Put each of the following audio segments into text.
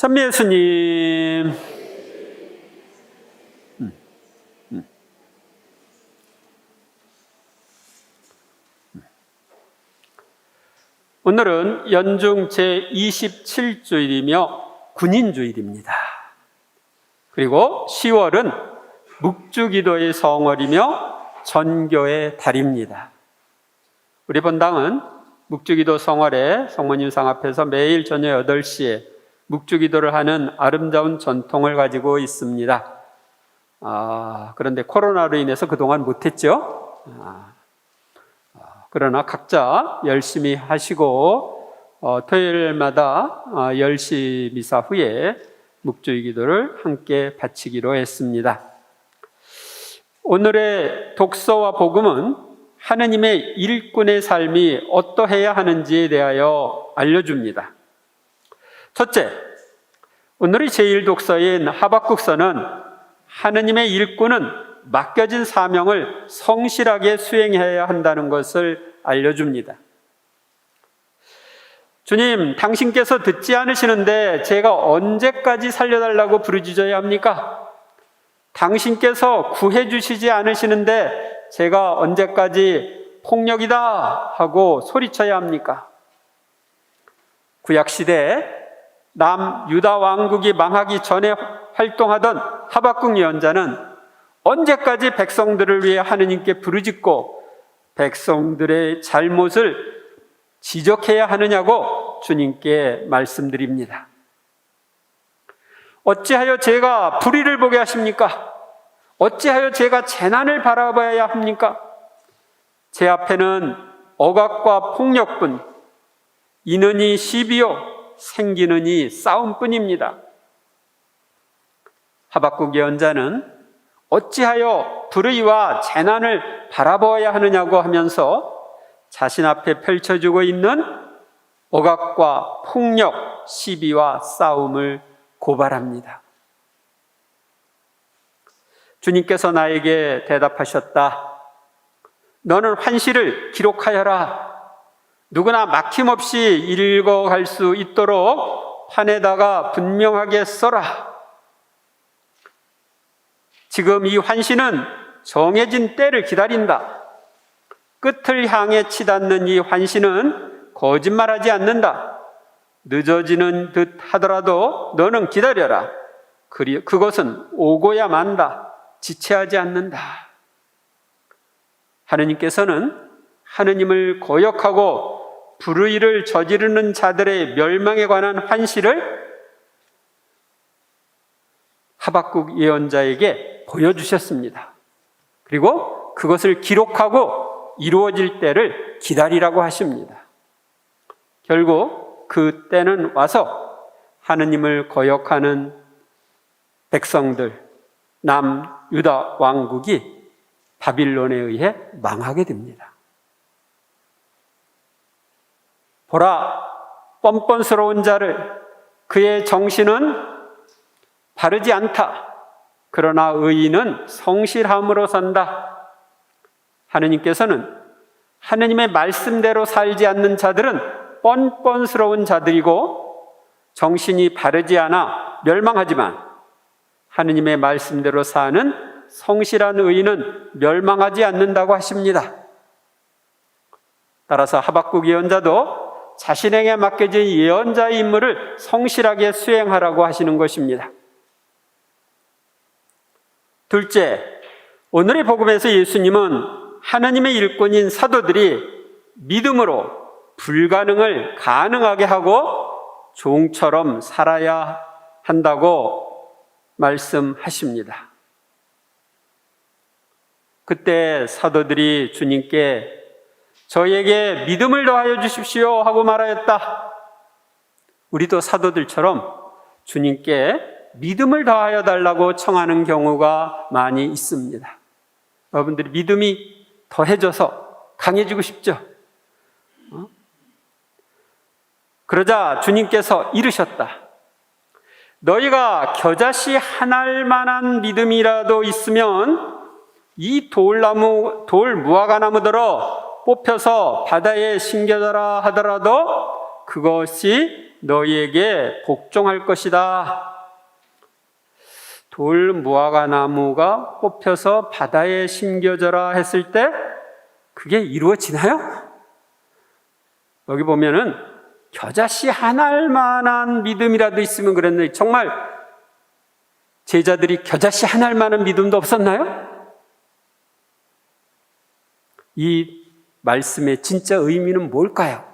선미 예수님. 오늘은 연중 제27주일이며 군인주일입니다. 그리고 10월은 묵주기도의 성월이며 전교의 달입니다. 우리 본당은 묵주기도 성월에 성모님상 앞에서 매일 저녁 8시에 묵주기도를 하는 아름다운 전통을 가지고 있습니다. 그런데 코로나로 인해서 그동안 못했죠. 그러나 각자 열심히 하시고 토요일마다 10시 미사 후에 묵주의 기도를 함께 바치기로 했습니다. 오늘의 독서와 복음은 하느님의 일꾼의 삶이 어떠해야 하는지에 대하여 알려줍니다. 첫째, 오늘의 제1독서인 하박국서는 하느님의 일꾼은 맡겨진 사명을 성실하게 수행해야 한다는 것을 알려줍니다. 주님, 당신께서 듣지 않으시는데 제가 언제까지 살려달라고 부르짖어야 합니까? 당신께서 구해주시지 않으시는데 제가 언제까지 폭력이다 하고 소리쳐야 합니까? 구약시대에 남유다 왕국이 망하기 전에 활동하던 하박국 예언자는 언제까지 백성들을 위해 하느님께 부르짖고 백성들의 잘못을 지적해야 하느냐고 주님께 말씀드립니다. 어찌하여 제가 불의를 보게 하십니까? 어찌하여 제가 재난을 바라봐야 합니까? 제 앞에는 억압과 폭력뿐, 이는이 시비요 생기는이 싸움뿐입니다. 하박국 예언자는 어찌하여 불의와 재난을 바라보아야 하느냐고 하면서 자신 앞에 펼쳐지고 있는 억압과 폭력, 시비와 싸움을 고발합니다. 주님께서 나에게 대답하셨다. 너는 환시를 기록하여라. 누구나 막힘없이 읽어갈 수 있도록 판에다가 분명하게 써라. 지금 이 환시는 정해진 때를 기다린다. 끝을 향해 치닫는 이 환시는 거짓말하지 않는다. 늦어지는 듯 하더라도 너는 기다려라. 그것은 오고야 만다. 지체하지 않는다. 하느님께서는 하느님을 거역하고 불의를 저지르는 자들의 멸망에 관한 환시를 하박국 예언자에게 보여주셨습니다. 그리고 그것을 기록하고 이루어질 때를 기다리라고 하십니다. 결국 그 때는 와서 하느님을 거역하는 백성들, 남유다 왕국이 바빌론에 의해 망하게 됩니다. 보라, 뻔뻔스러운 자를, 그의 정신은 바르지 않다. 그러나 의인은 성실함으로 산다. 하느님께서는 하느님의 말씀대로 살지 않는 자들은 뻔뻔스러운 자들이고 정신이 바르지 않아 멸망하지만 하느님의 말씀대로 사는 성실한 의인은 멸망하지 않는다고 하십니다. 따라서 하박국 예언자도 자신에게 맡겨진 예언자의 임무를 성실하게 수행하라고 하시는 것입니다. 둘째, 오늘의 복음에서 예수님은 하나님의 일꾼인 사도들이 믿음으로 불가능을 가능하게 하고 종처럼 살아야 한다고 말씀하십니다. 그때 사도들이 주님께 저희에게 믿음을 더하여 주십시오 하고 말하였다. 우리도 사도들처럼 주님께 믿음을 더하여 달라고 청하는 경우가 많이 있습니다. 여러분들이 믿음이 더해져서 강해지고 싶죠? 그러자 주님께서 이르셨다. 너희가 겨자씨 한 알만한 믿음이라도 있으면 이 돌 무화과나무들어 뽑혀서 바다에 심겨져라 하더라도 그것이 너희에게 복종할 것이다. 돌 무화과 나무가 뽑혀서 바다에 심겨져라 했을 때 그게 이루어지나요? 여기 보면은 겨자씨 한 알만한 믿음이라도 있으면 그랬는데 정말 제자들이 겨자씨 한 알만한 믿음도 없었나요? 이 말씀의 진짜 의미는 뭘까요?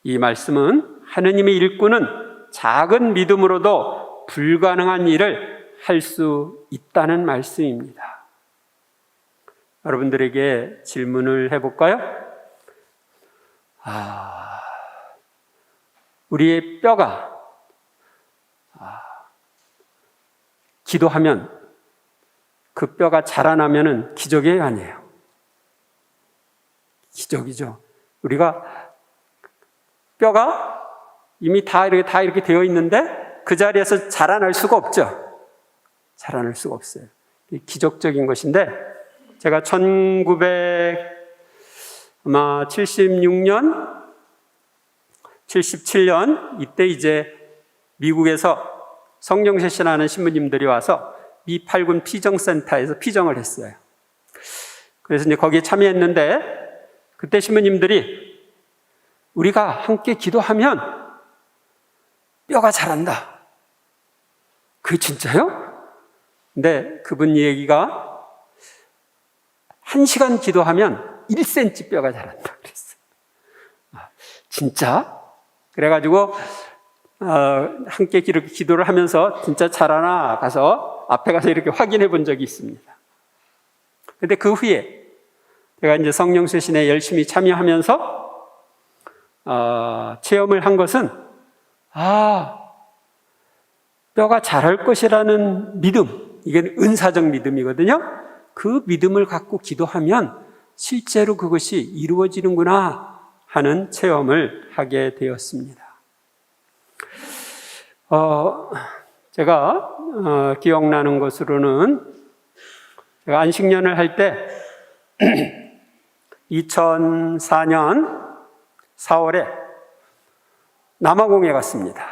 이 말씀은 하느님의 일꾼은 작은 믿음으로도 불가능한 일을 할 수 있다는 말씀입니다. 여러분들에게 질문을 해볼까요? 우리의 뼈가 기도하면 그 뼈가 자라나면은 기적이에요, 아니에요? 기적이죠. 우리가 뼈가 이미 다 이렇게 되어 있는데 그 자리에서 자라날 수가 없죠. 자라날 수가 없어요. 기적적인 것인데 제가 1976년, 77년 이때 이제 미국에서 성령세신하는 신부님들이 와서 미 8군 피정센터에서 피정을 했어요. 그래서 이제 거기에 참여했는데 그때 신부님들이 우리가 함께 기도하면 뼈가 자란다. 그게 진짜요? 근데 그분 얘기가 1시간 기도하면 1cm 뼈가 자란다 그랬어요. 진짜? 그래가지고 함께 기도를 하면서 진짜 자라나 앞에 가서 이렇게 확인해 본 적이 있습니다. 근데 그 후에 제가 이제 성령세신에 열심히 참여하면서 체험을 한 것은 뼈가 자랄 것이라는 믿음, 이게 은사적 믿음이거든요. 그 믿음을 갖고 기도하면 실제로 그것이 이루어지는구나 하는 체험을 하게 되었습니다. 제가 기억나는 것으로는 제가 안식년을 할 때 2004년 4월에 남아공에 갔습니다.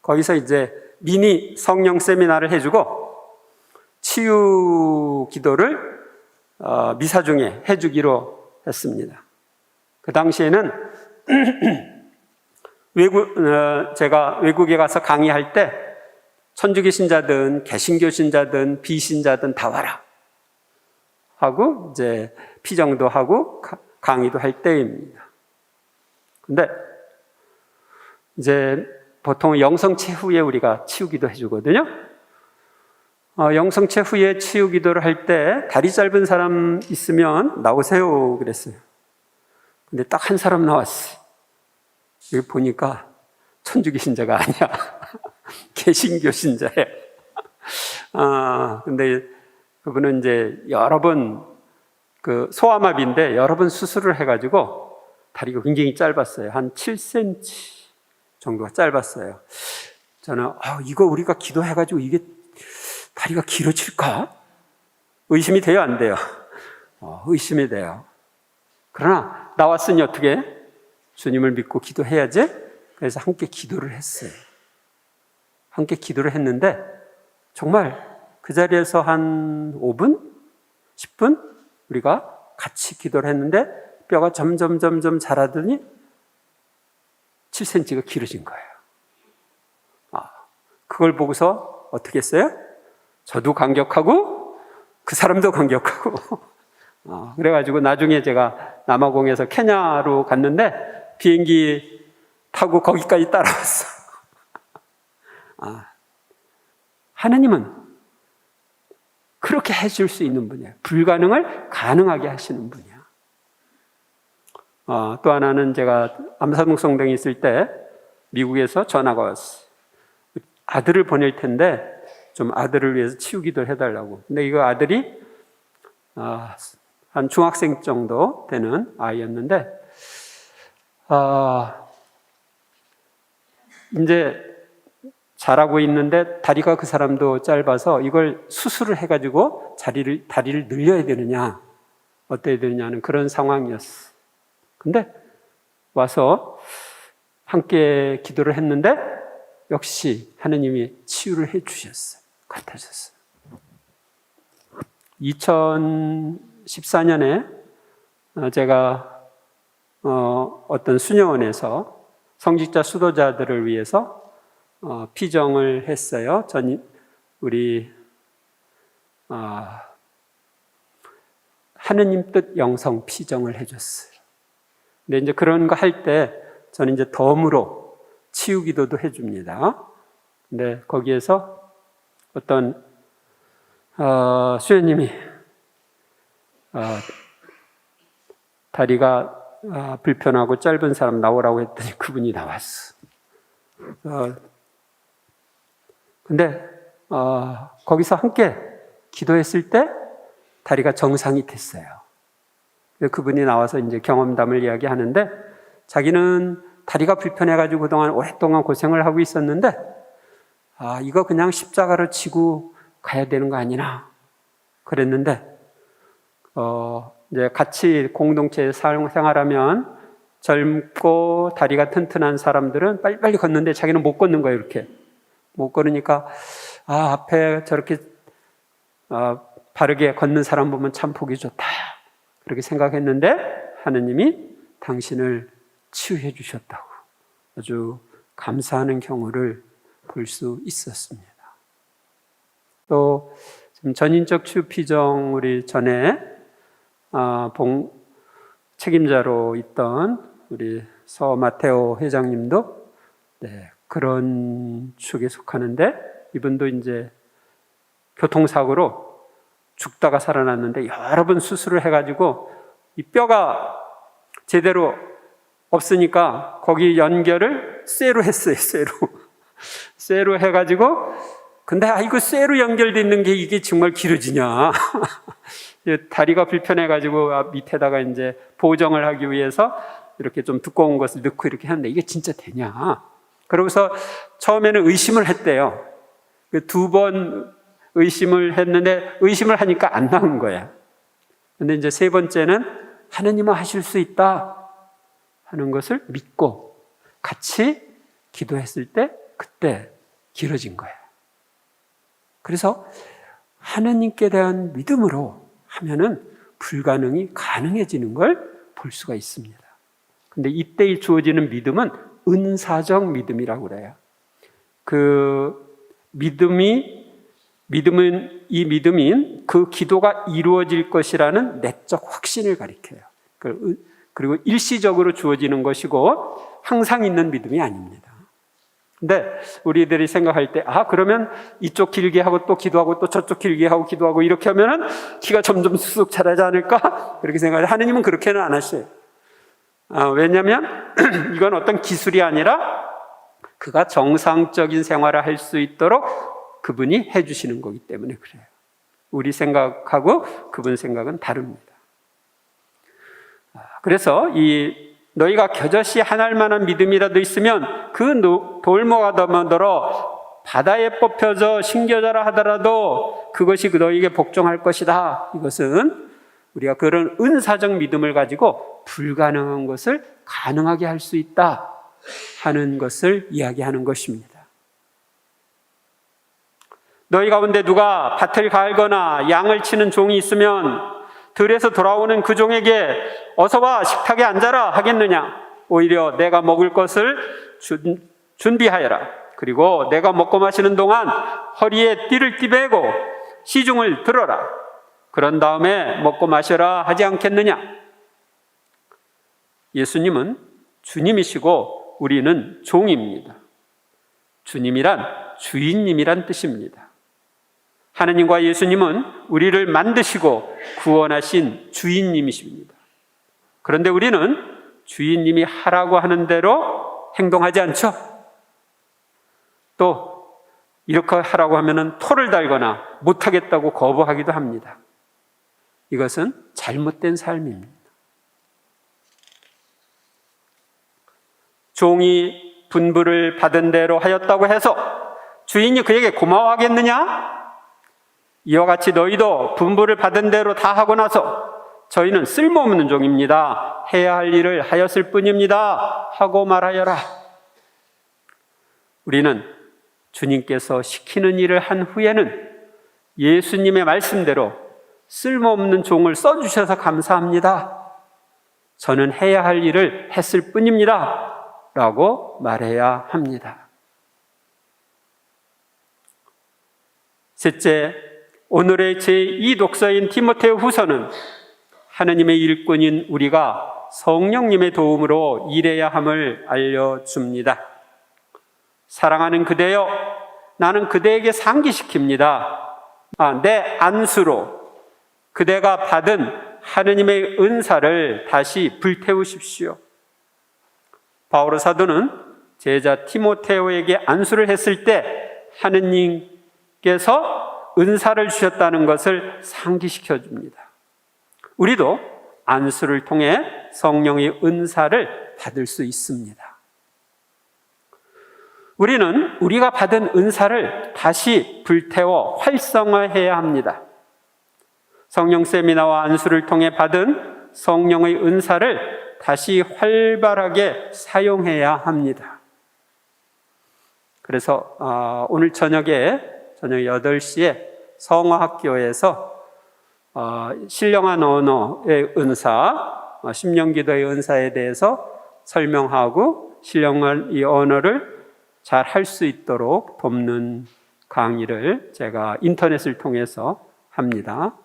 거기서 이제 미니 성령 세미나를 해주고 치유 기도를 미사 중에 해주기로 했습니다. 그 당시에는 제가 외국에 가서 강의할 때 천주교 신자든 개신교 신자든 비신자든 다 와라 하고 이제 피정도 하고 강의도 할 때입니다. 근데 이제 보통 영성체 후에 우리가 치유기도 해주거든요. 영성체 후에 치유기도를 할 때 다리 짧은 사람 있으면 나오세요 그랬어요. 근데 딱 한 사람 나왔어요. 여기 보니까 천주교 신자가 아니야. 개신교 신자예요. 근데 그분은 이제 여러 번 소아마비인데 여러 번 수술을 해가지고 다리가 굉장히 짧았어요. 한 7cm 정도가 짧았어요. 저는 이거 우리가 기도해가지고 이게 다리가 길어질까? 의심이 돼요, 안 돼요? 의심이 돼요. 그러나 나왔으니 어떻게? 주님을 믿고 기도해야지. 그래서 함께 기도를 했어요. 함께 기도를 했는데 정말 그 자리에서 한 5분? 10분? 우리가 같이 기도를 했는데 뼈가 점점 자라더니 7cm가 길어진 거예요. 그걸 보고서 어떻게 했어요? 저도 감격하고 그 사람도 감격하고 그래가지고 나중에 제가 남아공에서 케냐로 갔는데 비행기 타고 거기까지 따라왔어. 하나님은 그렇게 해줄 수 있는 분이에요. 불가능을 가능하게 하시는 분이야. 또 하나는 제가 암사동성당에 있을 때 미국에서 전화가 왔어요. 아들을 보낼 텐데 좀 아들을 위해서 치우기도 해달라고. 근데 이거 아들이 한 중학생 정도 되는 아이였는데 이제 자라고 있는데 다리가 그 사람도 짧아서 이걸 수술을 해가지고 다리를 늘려야 되느냐 어때야 되느냐는 그런 상황이었어. 근데 와서 함께 기도를 했는데 역시 하느님이 치유를 해 주셨어요. 같아졌어요. 2014년에 제가 어떤 수녀원에서 성직자 수도자들을 위해서 피정을 했어요. 우리 하느님 뜻 영성 피정을 해줬어요. 근데 이제 그런 거 할 때 저는 이제 덤으로 치유 기도도 해줍니다. 근데 거기에서 어떤 수녀님이 다리가 불편하고 짧은 사람 나오라고 했더니 그분이 나왔어. 근데 거기서 함께 기도했을 때 다리가 정상이 됐어요. 그분이 나와서 이제 경험담을 이야기하는데 자기는 다리가 불편해가지고 그동안 오랫동안 고생을 하고 있었는데 이거 그냥 십자가로 지고 가야 되는 거 아니나 그랬는데 이제 같이 공동체에 생활하면 젊고 다리가 튼튼한 사람들은 빨리빨리 걷는데 자기는 못 걷는 거예요. 이렇게 못 걸으니까 앞에 저렇게 바르게 걷는 사람 보면 참 보기 좋다 그렇게 생각했는데 하느님이 당신을 치유해 주셨다고 아주 감사하는 경우를 볼 수 있었습니다. 또 전인적 치유 피정 우리 전에 책임자로 있던 우리 서마테오 회장님도 그런 축에 속하는데 이분도 이제 교통사고로 죽다가 살아났는데 여러 번 수술을 해가지고 이 뼈가 제대로 없으니까 거기 연결을 쇠로 했어요. 쇠로 해가지고 근데 이거 쇠로 연결되어 있는 게 이게 정말 길어지냐. 다리가 불편해가지고 밑에다가 이제 보정을 하기 위해서 이렇게 좀 두꺼운 것을 넣고 이렇게 하는데 이게 진짜 되냐. 그러고서 처음에는 의심을 했대요. 2번 의심을 했는데 의심을 하니까 안 나온 거야. 근데 이제 3번째는 하느님은 하실 수 있다 하는 것을 믿고 같이 기도했을 때 그때 길어진 거야. 그래서 하느님께 대한 믿음으로 하면은 불가능이 가능해지는 걸 볼 수가 있습니다. 근데 이때 주어지는 믿음은 은사적 믿음이라고 그래요. 이 믿음인 그 기도가 이루어질 것이라는 내적 확신을 가리켜요. 그리고 일시적으로 주어지는 것이고 항상 있는 믿음이 아닙니다. 근데 우리들이 생각할 때 그러면 이쪽 길게 하고 또 기도하고 또 저쪽 길게 하고 기도하고 이렇게 하면은 기가 점점 쑥 자라지 않을까? 그렇게 생각해요. 하느님은 그렇게는 안 하셔요. 왜냐하면 이건 어떤 기술이 아니라 그가 정상적인 생활을 할 수 있도록 그분이 해주시는 거기 때문에 그래요. 우리 생각하고 그분 생각은 다릅니다. 그래서 너희가 겨자씨 한 알만한 믿음이라도 있으면 그 돌모가더러 바다에 뽑혀져 신겨자라 하더라도 그것이 너희에게 복종할 것이다. 이것은 우리가 그런 은사적 믿음을 가지고 불가능한 것을 가능하게 할 수 있다 하는 것을 이야기하는 것입니다. 너희 가운데 누가 밭을 갈거나 양을 치는 종이 있으면 들에서 돌아오는 그 종에게 어서 와 식탁에 앉아라 하겠느냐? 오히려 내가 먹을 것을 준비하여라. 그리고 내가 먹고 마시는 동안 허리에 띠를 띠매고 시중을 들어라. 그런 다음에 먹고 마셔라 하지 않겠느냐? 예수님은 주님이시고 우리는 종입니다. 주님이란 주인님이란 뜻입니다. 하느님과 예수님은 우리를 만드시고 구원하신 주인님이십니다. 그런데 우리는 주인님이 하라고 하는 대로 행동하지 않죠? 또 이렇게 하라고 하면 토를 달거나 못하겠다고 거부하기도 합니다. 이것은 잘못된 삶입니다. 종이 분부를 받은 대로 하였다고 해서 주인이 그에게 고마워하겠느냐? 이와 같이 너희도 분부를 받은 대로 다 하고 나서 저희는 쓸모없는 종입니다. 해야 할 일을 하였을 뿐입니다. 하고 말하여라. 우리는 주님께서 시키는 일을 한 후에는 예수님의 말씀대로 쓸모없는 종을 써주셔서 감사합니다. 저는 해야 할 일을 했을 뿐입니다. 라고 말해야 합니다. 셋째, 오늘의 제2 독서인 디모데 후서는 하느님의 일꾼인 우리가 성령님의 도움으로 일해야 함을 알려줍니다. 사랑하는 그대여, 나는 그대에게 상기시킵니다. 내 안수로 그대가 받은 하느님의 은사를 다시 불태우십시오. 바오로 사도는 제자 티모테오에게 안수를 했을 때 하느님께서 은사를 주셨다는 것을 상기시켜 줍니다. 우리도 안수를 통해 성령의 은사를 받을 수 있습니다. 우리는 우리가 받은 은사를 다시 불태워 활성화해야 합니다. 성령 세미나와 안수를 통해 받은 성령의 은사를 다시 활발하게 사용해야 합니다. 그래서 오늘 저녁 8시에 성화학교에서 신령한 언어의 은사, 심령기도의 은사에 대해서 설명하고 신령한 이 언어를 잘 할 수 있도록 돕는 강의를 제가 인터넷을 통해서 합니다.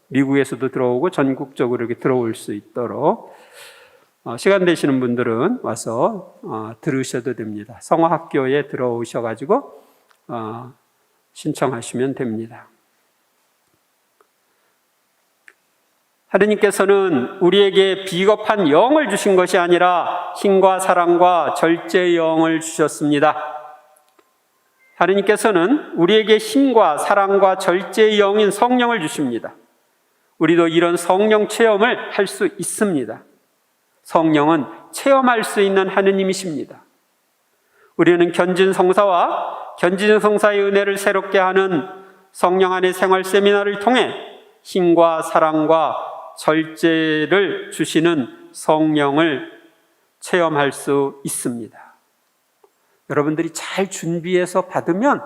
미국에서도 들어오고 전국적으로 이렇게 들어올 수 있도록 시간 되시는 분들은 와서 들으셔도 됩니다. 성화학교에 들어오셔가지고 신청하시면 됩니다. 하느님께서는 우리에게 비겁한 영을 주신 것이 아니라 힘과 사랑과 절제의 영을 주셨습니다. 하느님께서는 우리에게 힘과 사랑과 절제의 영인 성령을 주십니다. 우리도 이런 성령 체험을 할 수 있습니다. 성령은 체험할 수 있는 하느님이십니다. 우리는 견진성사와 견진성사의 은혜를 새롭게 하는 성령 안의 생활 세미나를 통해 힘과 사랑과 절제를 주시는 성령을 체험할 수 있습니다. 여러분들이 잘 준비해서 받으면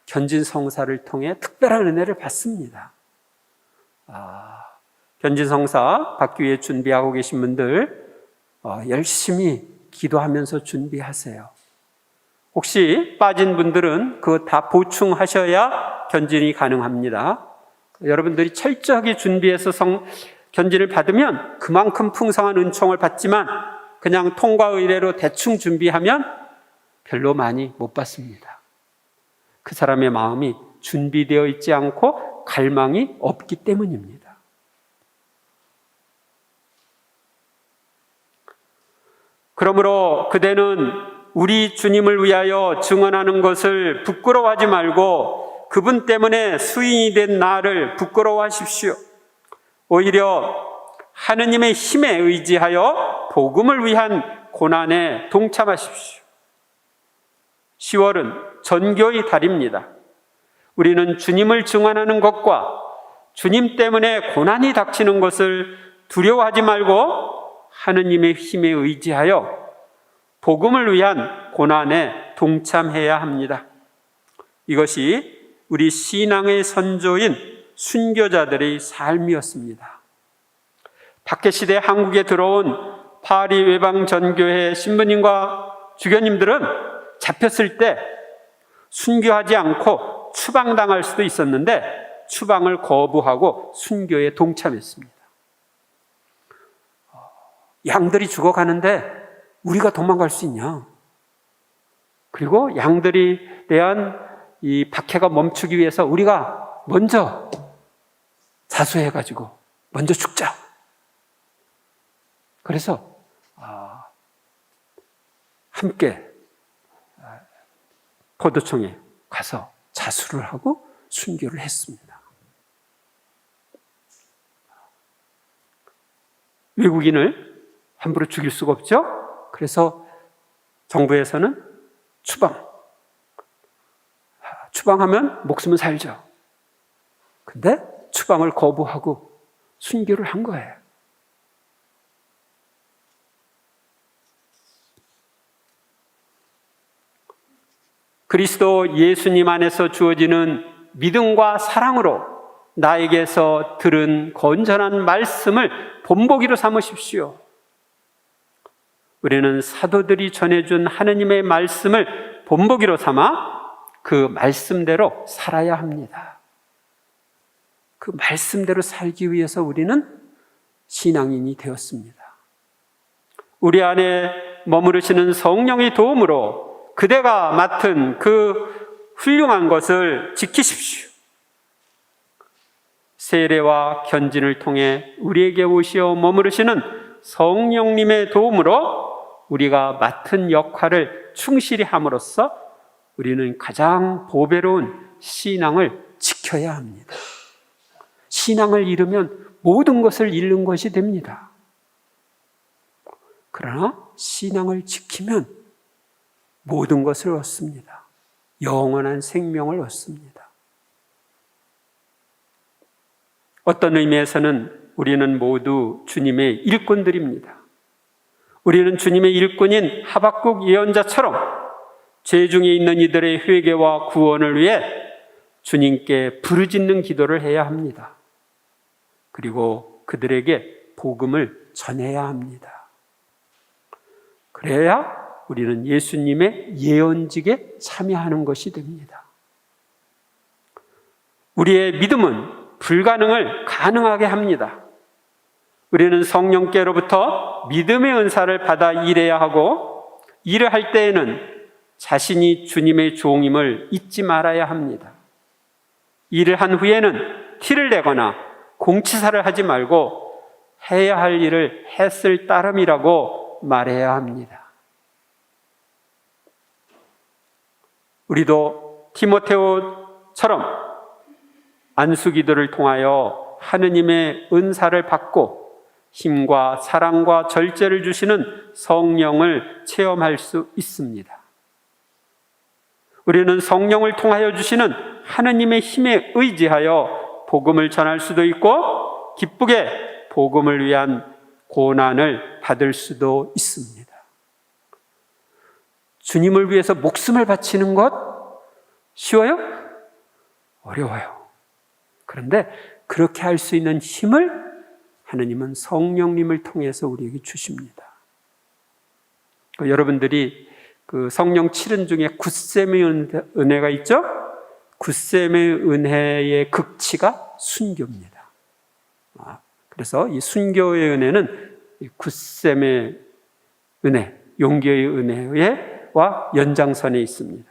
견진성사를 통해 특별한 은혜를 받습니다. 견진성사 받기 위해 준비하고 계신 분들 열심히 기도하면서 준비하세요. 혹시 빠진 분들은 그거 다 보충하셔야 견진이 가능합니다. 여러분들이 철저하게 준비해서 견진을 받으면 그만큼 풍성한 은총을 받지만 그냥 통과 의례로 대충 준비하면 별로 많이 못 받습니다. 그 사람의 마음이 준비되어 있지 않고 갈망이 없기 때문입니다. 그러므로 그대는 우리 주님을 위하여 증언하는 것을 부끄러워하지 말고 그분 때문에 수인이 된 나를 부끄러워하십시오. 오히려 하느님의 힘에 의지하여 복음을 위한 고난에 동참하십시오. 10월은 전교의 달입니다. 우리는 주님을 증언하는 것과 주님 때문에 고난이 닥치는 것을 두려워하지 말고 하느님의 힘에 의지하여 복음을 위한 고난에 동참해야 합니다. 이것이 우리 신앙의 선조인 순교자들의 삶이었습니다. 박해시대 한국에 들어온 파리 외방전교회 신부님과 주교님들은 잡혔을 때 순교하지 않고 추방당할 수도 있었는데 추방을 거부하고 순교에 동참했습니다. 양들이 죽어가는데 우리가 도망갈 수 있냐? 그리고 양들이 대한 이 박해가 멈추기 위해서 우리가 먼저 자수해가지고 먼저 죽자. 그래서 함께 포도청에 가서 자수를 하고 순교를 했습니다. 외국인을 함부로 죽일 수가 없죠. 그래서 정부에서는 추방하면 목숨은 살죠. 근데 추방을 거부하고 순교를 한 거예요. 그리스도 예수님 안에서 주어지는 믿음과 사랑으로 나에게서 들은 건전한 말씀을 본보기로 삼으십시오. 우리는 사도들이 전해준 하느님의 말씀을 본보기로 삼아 그 말씀대로 살아야 합니다. 그 말씀대로 살기 위해서 우리는 신앙인이 되었습니다. 우리 안에 머무르시는 성령의 도움으로 그대가 맡은 그 훌륭한 것을 지키십시오. 세례와 견진을 통해 우리에게 오시어 머무르시는 성령님의 도움으로 우리가 맡은 역할을 충실히 함으로써 우리는 가장 보배로운 신앙을 지켜야 합니다. 신앙을 잃으면 모든 것을 잃는 것이 됩니다. 그러나 신앙을 지키면 모든 것을 얻습니다. 영원한 생명을 얻습니다. 어떤 의미에서는 우리는 모두 주님의 일꾼들입니다. 우리는 주님의 일꾼인 하박국 예언자처럼 죄 중에 있는 이들의 회개와 구원을 위해 주님께 부르짖는 기도를 해야 합니다. 그리고 그들에게 복음을 전해야 합니다. 그래야 우리는 예수님의 예언직에 참여하는 것이 됩니다. 우리의 믿음은 불가능을 가능하게 합니다. 우리는 성령께로부터 믿음의 은사를 받아 일해야 하고, 일을 할 때에는 자신이 주님의 종임을 잊지 말아야 합니다. 일을 한 후에는 티를 내거나 공치사를 하지 말고 해야 할 일을 했을 따름이라고 말해야 합니다. 우리도 디모데오처럼 안수기도를 통하여 하느님의 은사를 받고 힘과 사랑과 절제를 주시는 성령을 체험할 수 있습니다. 우리는 성령을 통하여 주시는 하느님의 힘에 의지하여 복음을 전할 수도 있고 기쁘게 복음을 위한 고난을 받을 수도 있습니다. 주님을 위해서 목숨을 바치는 것 쉬워요? 어려워요. 그런데 그렇게 할 수 있는 힘을 하느님은 성령님을 통해서 우리에게 주십니다. 여러분들이 그 성령 7은 중에 굳셈의 은혜가 있죠? 굳셈의 은혜의 극치가 순교입니다. 그래서 이 순교의 은혜는 굳셈의 은혜, 용기의 은혜와 연장선에 있습니다.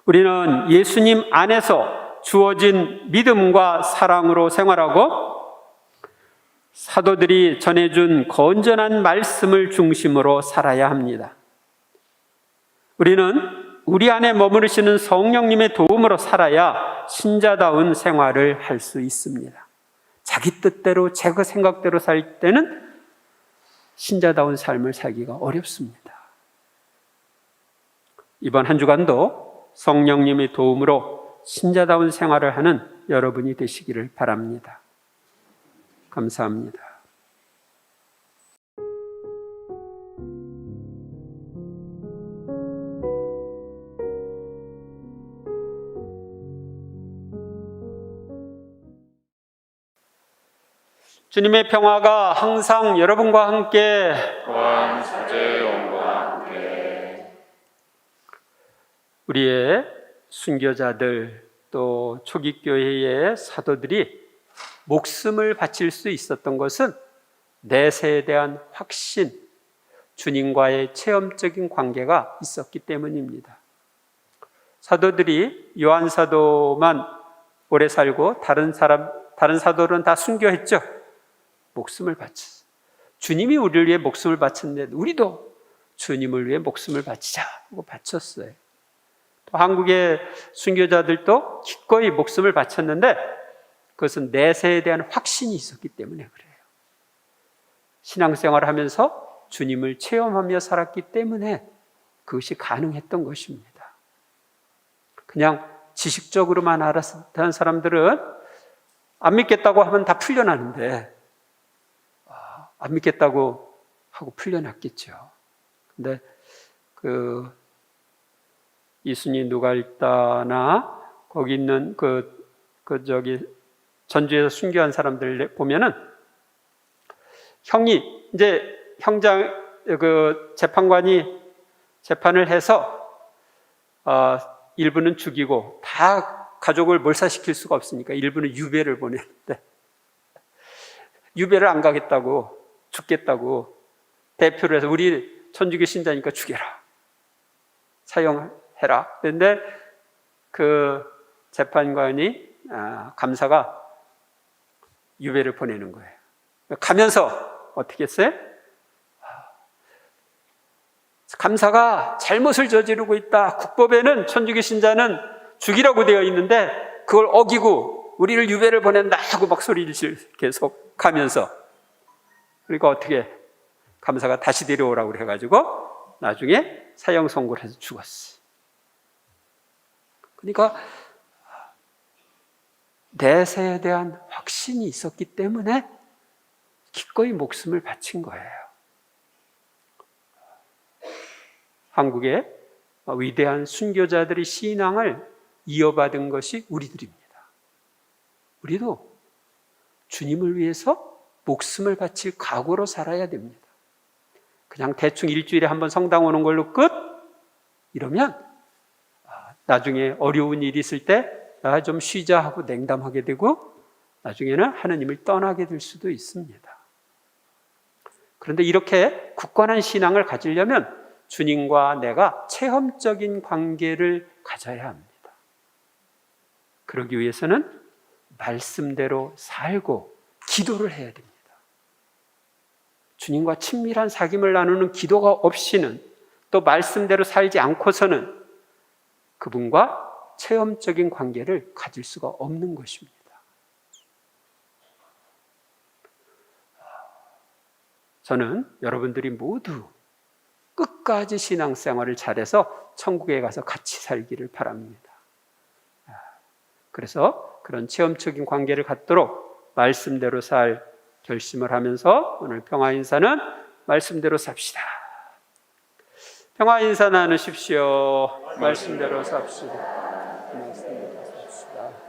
우리는 예수님 안에서 주어진 믿음과 사랑으로 생활하고 사도들이 전해준 건전한 말씀을 중심으로 살아야 합니다. 우리는 우리 안에 머무르시는 성령님의 도움으로 살아야 신자다운 생활을 할 수 있습니다. 자기 뜻대로 자기 생각대로 살 때는 신자다운 삶을 살기가 어렵습니다. 이번 한 주간도 성령님의 도움으로 신자다운 생활을 하는 여러분이 되시기를 바랍니다. 감사합니다. 주님의 평화가 항상 여러분과 함께 또한 사제의 영과 함께 우리의 순교자들 또 초기교회의 사도들이 목숨을 바칠 수 있었던 것은 내세에 대한 확신, 주님과의 체험적인 관계가 있었기 때문입니다. 사도들이 요한 사도만 오래 살고 다른 사도들은 다 순교했죠. 목숨을 바쳤어요. 주님이 우리를 위해 목숨을 바쳤는데 우리도 주님을 위해 목숨을 바치자 하고 바쳤어요. 또 한국의 순교자들도 기꺼이 목숨을 바쳤는데 그것은 내세에 대한 확신이 있었기 때문에 그래요. 신앙생활을 하면서 주님을 체험하며 살았기 때문에 그것이 가능했던 것입니다. 그냥 지식적으로만 알았던 사람들은 안 믿겠다고 하면 다 풀려나는데 안 믿겠다고 하고 풀려났겠죠. 근데 이순이 누가 읽다나 거기 있는 전주에서 순교한 사람들 보면은 형이 이제 재판관이 재판을 해서 일부는 죽이고 다 가족을 몰살시킬 수가 없으니까 일부는 유배를 보내는데 유배를 안 가겠다고 죽겠다고 대표를 해서 우리 천주교 신자니까 죽여라. 사형해라. 그런데 그 재판관이 감사가 유배를 보내는 거예요. 가면서 어떻게 했어요? 감사가 잘못을 저지르고 있다. 국법에는 천주교 신자는 죽이라고 되어 있는데 그걸 어기고 우리를 유배를 보낸다 하고 막 소리를 계속 가면서 그러니까 어떻게 감사가 다시 데려오라고 해가지고 나중에 사형 선고를 해서 죽었어. 그러니까 내세에 대한 확신이 있었기 때문에 기꺼이 목숨을 바친 거예요. 한국의 위대한 순교자들의 신앙을 이어받은 것이 우리들입니다. 우리도 주님을 위해서 목숨을 바칠 각오로 살아야 됩니다. 그냥 대충 일주일에 한 번 성당 오는 걸로 끝? 이러면 나중에 어려운 일이 있을 때 좀 쉬자 하고 냉담하게 되고 나중에는 하느님을 떠나게 될 수도 있습니다. 그런데 이렇게 굳건한 신앙을 가지려면 주님과 내가 체험적인 관계를 가져야 합니다. 그러기 위해서는 말씀대로 살고 기도를 해야 됩니다. 주님과 친밀한 사귐을 나누는 기도가 없이는 또 말씀대로 살지 않고서는 그분과 체험적인 관계를 가질 수가 없는 것입니다. 저는 여러분들이 모두 끝까지 신앙생활을 잘해서 천국에 가서 같이 살기를 바랍니다. 그래서 그런 체험적인 관계를 갖도록 말씀대로 살 결심을 하면서 오늘 평화인사는 말씀대로 삽시다. 평화인사 나누십시오. 말씀대로 삽시다. 말씀대로 삽시다.